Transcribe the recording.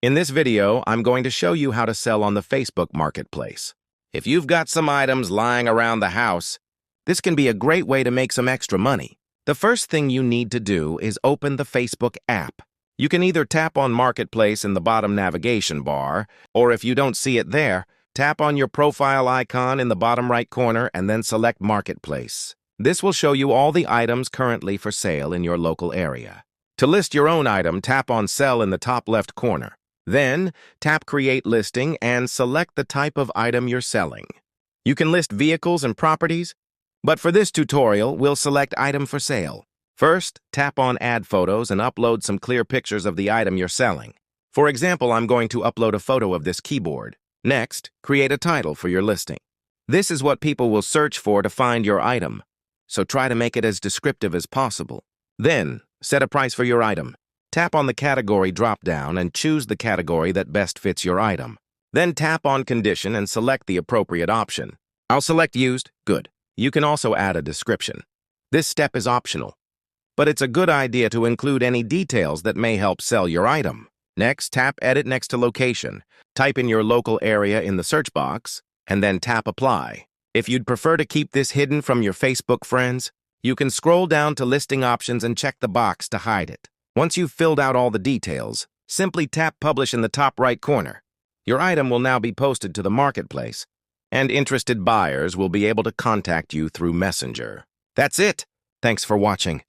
In this video, I'm going to show you how to sell on the Facebook Marketplace. If you've got some items lying around the house, this can be a great way to make some extra money. The first thing you need to do is open the Facebook app. You can either tap on Marketplace in the bottom navigation bar, or if you don't see it there, tap on your profile icon in the bottom right corner and then select Marketplace. This will show you all the items currently for sale in your local area. To list your own item, tap on Sell in the top left corner. Then, tap Create Listing and select the type of item you're selling. You can list vehicles and properties, but for this tutorial, we'll select Item for Sale. First, tap on Add Photos and upload some clear pictures of the item you're selling. For example, I'm going to upload a photo of this keyboard. Next, create a title for your listing. This is what people will search for to find your item, so try to make it as descriptive as possible. Then, set a price for your item. Tap on the category drop-down and choose the category that best fits your item. Then tap on Condition and select the appropriate option. I'll select Used. Good. You can also add a description. This step is optional, but it's a good idea to include any details that may help sell your item. Next, tap Edit next to Location. Type in your local area in the search box, and then tap Apply. If you'd prefer to keep this hidden from your Facebook friends, you can scroll down to Listing Options and check the box to hide it. Once you've filled out all the details, simply tap Publish in the top right corner. Your item will now be posted to the marketplace, and interested buyers will be able to contact you through Messenger. That's it. Thanks for watching.